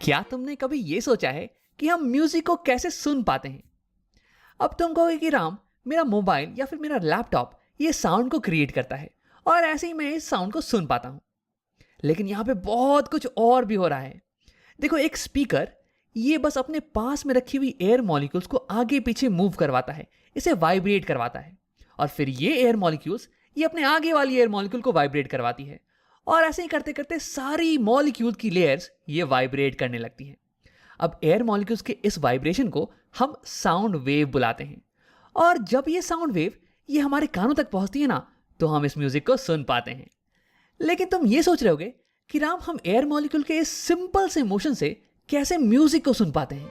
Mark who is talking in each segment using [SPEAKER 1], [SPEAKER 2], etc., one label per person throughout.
[SPEAKER 1] क्या तुमने कभी ये सोचा है कि हम म्यूजिक को कैसे सुन पाते हैं? अब तुम कहोगे कि राम, मेरा मोबाइल या फिर मेरा लैपटॉप ये साउंड को क्रिएट करता है और ऐसे ही मैं इस साउंड को सुन पाता हूं। लेकिन यहां पे बहुत कुछ और भी हो रहा है। देखो, एक स्पीकर ये बस अपने पास में रखी हुई एयर मॉलिक्यूल्स को आगे पीछे मूव करवाता है, इसे वाइब्रेट करवाता है, और फिर ये एयर मॉलिक्यूल्स ये अपने आगे वाली एयर मॉलिक्यूल को वाइब्रेट करवाती है, और ऐसे ही करते करते सारी मॉलिक्यूल की लेयर्स ये वाइब्रेट करने लगती हैं। अब एयर मॉलिक्यूल्स के इस वाइब्रेशन को हम साउंड वेव बुलाते हैं, और जब ये साउंड वेव ये हमारे कानों तक पहुंचती है ना, तो हम इस म्यूजिक को सुन पाते हैं। लेकिन तुम ये सोच रहे होगे कि राम, हम एयर मॉलिक्यूल के इस सिंपल से मोशन से कैसे म्यूजिक को सुन पाते हैं?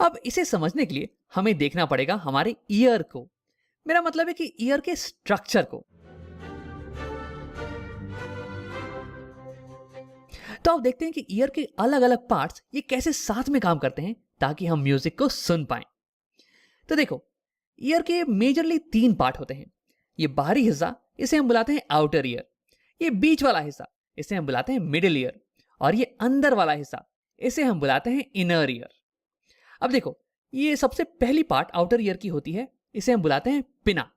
[SPEAKER 1] अब इसे समझने के लिए हमें देखना पड़ेगा हमारे ईयर को। मेरा मतलब है कि ईयर के स्ट्रक्चर को। तो आप देखते हैं कि ईयर के अलग अलग पार्ट्स ये कैसे साथ में काम करते हैं ताकि हम म्यूजिक को सुन पाएं। तो देखो, ईयर के मेजरली 3 पार्ट होते हैं। ये बाहरी हिस्सा, इसे हम बुलाते हैं आउटर ईयर। ये बीच वाला हिस्सा, इसे हम बुलाते हैं मिडिल ईयर। और ये अंदर वाला हिस्सा, इसे हम बुलाते हैं इनर ईयर। अब देखो, ये सबसे पहली पार्ट आउटर ईयर की होती है, इसे हम बुलाते हैं पिना।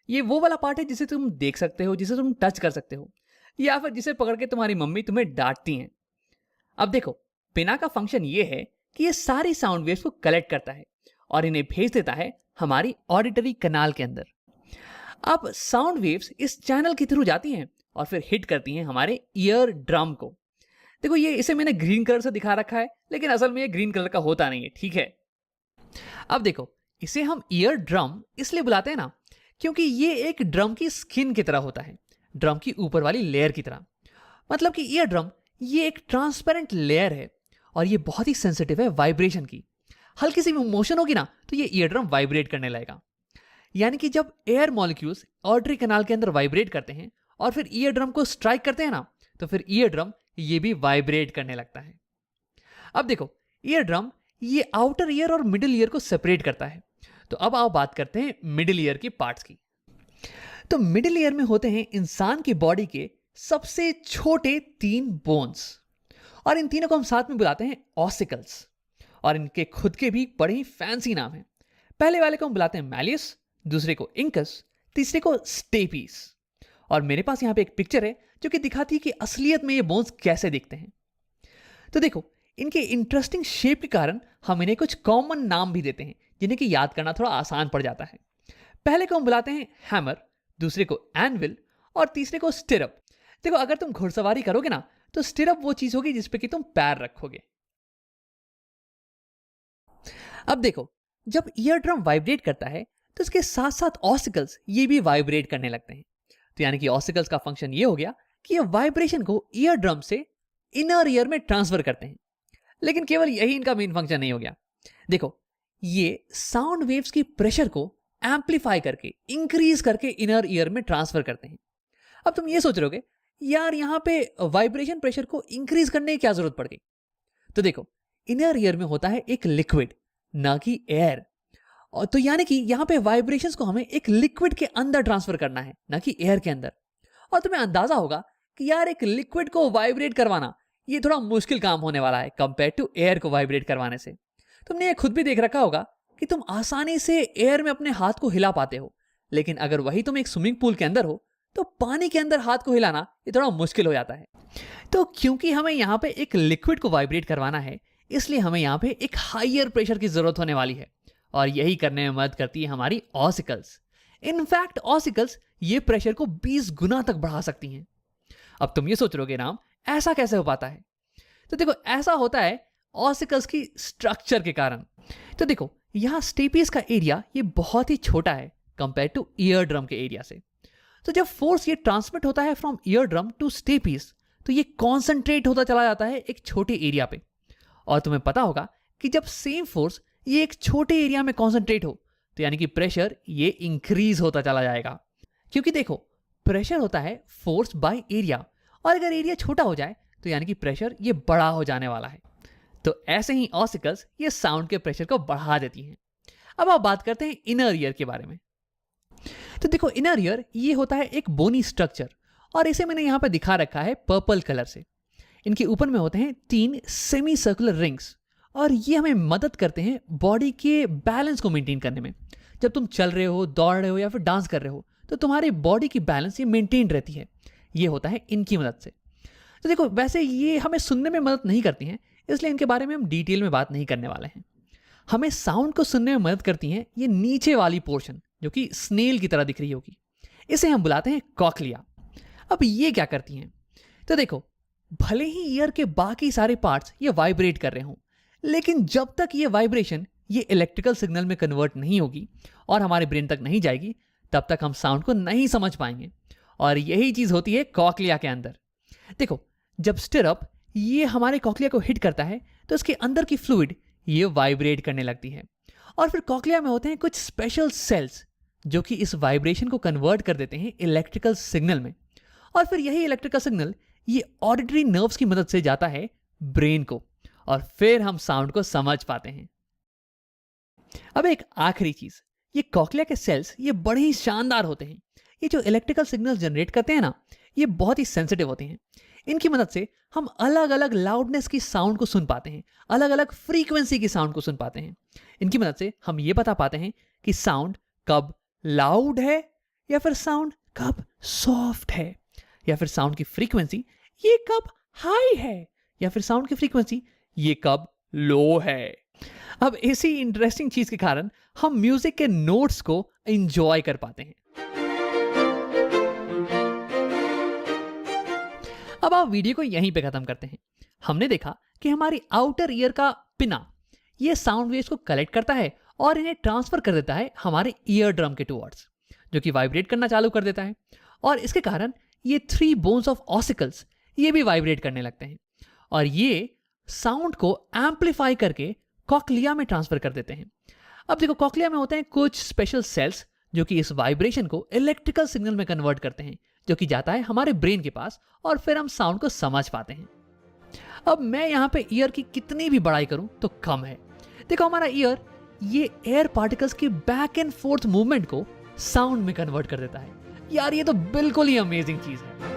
[SPEAKER 1] ये वो वाला पार्ट है जिसे तुम देख सकते हो, जिसे तुम टच कर सकते हो, या फिर जिसे पकड़ के तुम्हारी मम्मी तुम्हें डांटती हैं। अब देखो, पिना का फंक्शन ये है कि ये सारी साउंड वेव्स को कलेक्ट करता है और इन्हें भेज देता है हमारी ऑडिटरी कनाल के अंदर। अब साउंड वेव्स इस चैनल के थ्रू जाती हैं और फिर हिट करती हैं हमारे ईयर ड्रम को। देखो, ये इसे मैंने ग्रीन कलर से दिखा रखा है, लेकिन असल में ये ग्रीन कलर का होता नहीं है, ठीक है। अब देखो, इसे हम ईयर ड्रम इसलिए बुलाते हैं ना, क्योंकि ये एक ड्रम की स्किन की तरह होता है, ड्रम की ऊपर वाली लेयर की तरह। मतलब कि ईयर ड्रम ये एक ट्रांसपेरेंट लेयर है और ये बहुत ही सेंसिटिव है वाइब्रेशन की। हल्की सी मोशन होगी ना, तो ये ईयर ड्रम वाइब्रेट करने लगेगा। यानी कि जब एयर मॉलिक्यूल्स ऑडिटरी कनाल के अंदर वाइब्रेट करते हैं और फिर ईयर ड्रम को स्ट्राइक करते हैं ना, तो फिर ईयर ड्रम ये भी वाइब्रेट करने लगता है। अब देखो, ईयर ड्रम ये आउटर ईयर और मिडिल ईयर को सेपरेट करता है। तो अब आओ बात करते हैं मिडिल ईयर की पार्ट्स की। तो मिडिल ईयर में होते हैं इंसान की बॉडी के सबसे छोटे 3 बोन्स, और इन तीनों को हम साथ में बुलाते हैं ऑसिकल्स। और इनके खुद के भी बड़े ही फैंसी नाम हैं। पहले वाले को हम बुलाते हैं मैलियस, दूसरे को इंकस, तीसरे को स्टेपीस। और मेरे पास यहां पे एक पिक्चर है जो कि दिखाती है कि असलियत में ये बोन्स कैसे दिखते हैं। तो देखो, इनके इंटरेस्टिंग शेप के कारण हम इन्हें कुछ कॉमन नाम भी देते हैं, जिन्हें कि याद करना थोड़ा आसान पड़ जाता है। पहले को हम बुलाते हैं हैमर, दूसरे को एनविल और तीसरे को स्टिरअप। देखो, अगर तुम घुड़सवारी करोगे ना, तो स्टिरअप वो चीज होगी जिसपे कि तुम पैर रखोगे। अब देखो, जब ईयर ड्रम वाइब्रेट करता है तो इसके साथ साथ ऑसिकल्स ये भी वाइब्रेट करने लगते हैं। तो यानी कि ऑसिकल्स का फंक्शन ये हो गया कि ये वाइब्रेशन को ईयर ड्रम से इनर ईयर में ट्रांसफर करते हैं। लेकिन केवल यही इनका मेन फंक्शन नहीं हो गया। देखो, ये साउंड वेव्स की प्रेशर को एम्पलीफाई करके, इंक्रीज करके इनर ईयर में ट्रांसफर करते हैं। अब तुम ये सोच रहे होगे, यार यहां पे वाइब्रेशन प्रेशर को इंक्रीज करने की क्या जरूरत पड़ गई? तो देखो, इनर ईयर में होता है एक लिक्विड, ना कि एयर। और तो यानी कि यहां पे वाइब्रेशंस को हमें एक लिक्विड के अंदर ट्रांसफर करना है, ना कि एयर के अंदर। और तुम्हें अंदाजा होगा कि यार एक लिक्विड को वाइब्रेट करवाना ये थोड़ा मुश्किल काम होने वाला है कंपेयर टू एयर को वाइब्रेट करवाने से। तुमने ये खुद भी देख रखा होगा कि तुम आसानी से एयर में अपने हाथ को हिला पाते हो, लेकिन अगर वही तुम एक स्विमिंग पूल के अंदर हो तो पानी के अंदर हाथ को हिलाना ये थोड़ा मुश्किल हो जाता है। तो क्योंकि हमें यहाँ पे एक लिक्विड को वाइब्रेट करवाना है, इसलिए हमें यहाँ पे एक हायर प्रेशर की जरूरत होने वाली है, और यही करने में मदद करती है हमारी ऑसिकल्स। इनफैक्ट ऑसिकल्स ये प्रेशर को 20 गुना तक बढ़ा सकती हैं। अब तुम ये सोच रहोगे, राम ऐसा कैसे हो पाता है? तो देखो, ऐसा होता है ऑसिकल्स की स्ट्रक्चर के कारण। तो देखो, यहाँ स्टेपीज का एरिया ये बहुत ही छोटा है कंपेयर टू ईयर ड्रम के एरिया से। तो जब फोर्स ये ट्रांसमिट होता है from ear drum to stapes, तो ये कॉन्सेंट्रेट होता चला जाता है एक छोटे एरिया पे। और तुम्हें पता होगा कि जब सेम फोर्स ये एक छोटे एरिया में कॉन्सेंट्रेट हो, तो यानी कि प्रेशर ये इंक्रीज होता चला जाएगा। क्योंकि देखो, प्रेशर होता है फोर्स बाय एरिया, और अगर एरिया छोटा हो जाए तो यानी कि प्रेशर ये बड़ा हो जाने वाला है। तो ऐसे ही ऑसिकल्स ये साउंड के प्रेशर को बढ़ा देती हैं। अब आप बात करते हैं इनर ईयर के बारे में। तो देखो, इनर ईयर ये होता है एक बोनी स्ट्रक्चर, और इसे मैंने यहाँ पे दिखा रखा है पर्पल कलर से। इनके ऊपर में होते हैं 3 सेमी सर्कुलर रिंग्स और ये हमें मदद करते हैं बॉडी के बैलेंस को मेंटेन करने में। जब तुम चल रहे हो, दौड़ रहे हो या फिर डांस कर रहे हो तो तुम्हारी बॉडी की बैलेंस ये मेंटेन रहती है। ये होता है इनकी मदद से। तो देखो, वैसे ये हमें सुनने में मदद नहीं करती हैं, इसलिए इनके बारे में हम डिटेल में बात नहीं करने वाले हैं। हमें साउंड को सुनने में मदद करती हैं ये नीचे वाली पोर्शन जो कि स्नेल की तरह दिख रही होगी। इसे हम बुलाते हैं कॉक्लिया। अब ये क्या करती हैं? तो देखो, भले ही ईयर के बाकी सारे पार्ट्स ये वाइब्रेट कर रहे हों, लेकिन जब तक ये वाइब्रेशन ये इलेक्ट्रिकल सिग्नल में कन्वर्ट नहीं होगी और हमारे ब्रेन तक नहीं जाएगी, तब तक हम साउंड को नहीं समझ पाएंगे। और यही चीज होती है कॉक्लिया के अंदर। देखो, जब स्टिरअप ये हमारे कॉक्लिया को हिट करता है तो इसके अंदर की फ्लूइड ये वाइब्रेट करने लगती है और फिर कॉक्लिया में होते हैं कुछ स्पेशल सेल्स जो कि इस वाइब्रेशन को कन्वर्ट कर देते हैं इलेक्ट्रिकल सिग्नल में। और फिर यही इलेक्ट्रिकल सिग्नल ये ऑडिटरी नर्व्स की मदद से जाता है ब्रेन को और फिर हम साउंड को समझ पाते हैं। अब एक आखिरी चीज, ये कॉक्लिया के सेल्स ये बड़े ही शानदार होते हैं। ये जो इलेक्ट्रिकल सिग्नल जनरेट करते हैं ना, ये बहुत ही सेंसिटिव होते हैं। इनकी मदद से हम अलग अलग लाउडनेस की साउंड को सुन पाते हैं, अलग अलग फ्रीक्वेंसी की साउंड को सुन पाते हैं। इनकी मदद से हम ये बता पाते हैं कि साउंड कब लाउड है या फिर साउंड कब सॉफ्ट है, या फिर साउंड की फ्रीक्वेंसी ये कब हाई है, या फिर साउंड की फ्रीक्वेंसी ये कब लो है। अब इसी इंटरेस्टिंग चीज के कारण हम म्यूजिक के नोट्स को एंजॉय कर पाते हैं। अब आप वीडियो को यहीं पे खत्म करते हैं। हमने देखा कि हमारी आउटर ईयर का पिना ये साउंड वेव्स को कलेक्ट करता है और इन्हें ट्रांसफर कर देता है हमारे ईयर ड्रम के टुवर्ड्स, जो कि वाइब्रेट करना चालू कर देता है। और इसके कारण ये 3 बोन्स ऑफ ऑसिकल्स ये भी वाइब्रेट करने लगते हैं और ये साउंड को एम्पलीफाई करके कॉक्लिया में ट्रांसफर कर देते हैं। अब देखो, कॉक्लिया में होते हैं कुछ स्पेशल सेल्स जो कि इस वाइब्रेशन को इलेक्ट्रिकल सिग्नल में कन्वर्ट करते हैं, जो कि जाता है हमारे ब्रेन के पास और फिर हम साउंड को समझ पाते हैं। अब मैं यहाँ पे ईयर की कितनी भी बड़ाई करूं तो कम है। देखो, हमारा ईयर ये एयर पार्टिकल्स के बैक एंड फोर्थ मूवमेंट को साउंड में कन्वर्ट कर देता है। यार, ये तो बिल्कुल ही अमेजिंग चीज है।